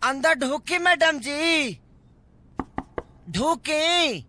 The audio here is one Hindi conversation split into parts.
अंदर ढूकी मैडम जी, ढूकी।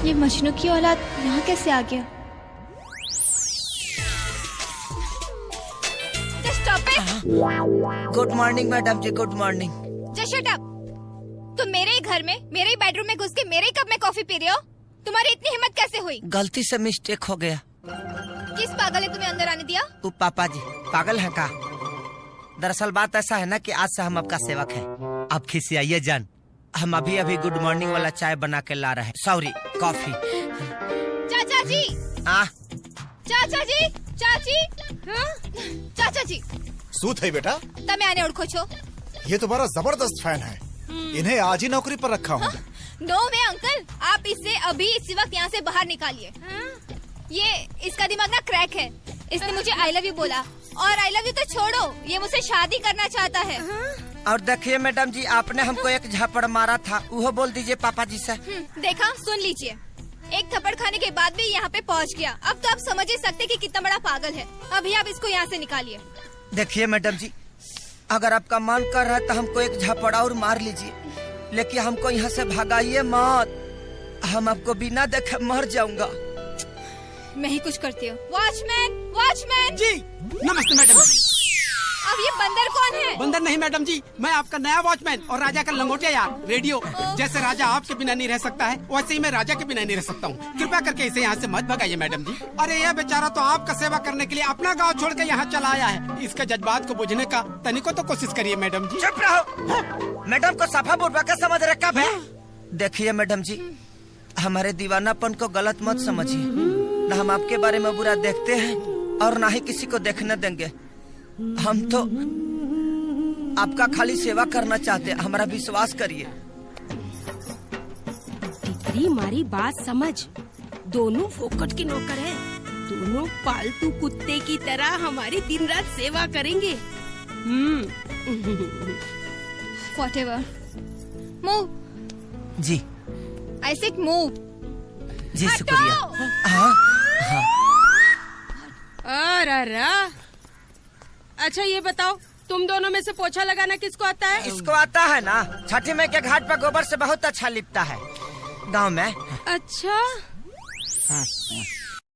ये मजनू की औलाद यहाँ कैसे आ गया? Good morning madam ji, good morning. Just shut up. तुम मेरे ही घर में, मेरे ही बेडरूम में घुस के मेरे ही कप में कॉफी पी रहे हो? तुम्हारी इतनी हिम्मत कैसे हुई? गलती से मिस्टेक हो गया। किस पागल ने तुम्हें अंदर आने दिया? वो पापा जी पागल है का? दरअसल बात ऐसा है ना कि आज से हम आपका सेवक हैं। आप खिसियाइए जान, हम अभी अभी गुड मॉर्निंग वाला चाय बना के ला रहे हैं। Sorry, coffee. चाचा जी, चाचा जी, चाची, चाचा जी। શું થઈ બેટા? તમે આને ઓળખો છો? ये तुम्हारा जबरदस्त फैन है, इन्हें आज ही नौकरी पर रखा हूँ। नो वे अंकल, आप इसे अभी इसी वक्त यहाँ से बाहर निकालिए। ये इसका दिमाग ना क्रैक है। इसने मुझे आई लव यू बोला, और आई लव यू तो छोड़ो, ये मुझसे शादी करना चाहता है। और देखिए मैडम जी, आपने हमको एक झापड़ मारा था, वो बोल दीजिए पापा जी से। देखा, सुन लीजिए, एक थप्पड़ खाने के बाद भी यहाँ पे पहुँच गया। अब तो आप समझ ही सकते कि कितना बड़ा पागल है। अभी आप इसको यहाँ से निकालिए। देखिए मैडम जी, अगर आपका मन कर रहा है तो हमको एक झापड़ और मार लीजिए, लेकिन हमको यहाँ से भगाइए मत। हम आपको बिना देखे मर जाऊंगा। मैं ही कुछ करती हूँ। वॉचमैन, वॉचमैन जी नमस्ते मैडम। अब ये बंदर कौन है? बंदर नहीं मैडम जी, मैं आपका नया वॉचमैन और राजा का लंगोटिया यार। रेडियो, जैसे राजा आपके बिना नहीं रह सकता है, वैसे ही मैं राजा के बिना नहीं रह सकता हूँ। कृपया करके इसे यहाँ से मत भगाइए मैडम जी। अरे यह बेचारा तो आपका सेवा करने के लिए अपना गांव छोड़ के यहाँ चला आया है। इसके जज्बात को बुझने का तनिको तो कोशिश करिए मैडम जी। चुप रहो। मैडम को सफा बुढ़वा का समझ रखा है। देखिए मैडम जी, हमारे दीवानापन को गलत मत समझिए। न हम आपके बारे में बुरा देखते हैं और न ही किसी को देखने देंगे। हम तो आपका खाली सेवा करना चाहते हैं, हमारा विश्वास करिए। टिकरी मारी बात समझ, दोनों फोकट के नौकर हैं। दोनों पालतू कुत्ते की तरह हमारी दिन रात सेवा करेंगे। Whatever. Move. Ji I said move. जी शुक्रिया। हाँ हाँ। अरे अच्छा ये बताओ, तुम दोनों में से पोछा लगाना किसको आता है? इसको आता है ना, छठी माई के घाट पर गोबर से बहुत अच्छा लिपता है गांव में। अच्छा। हाँ।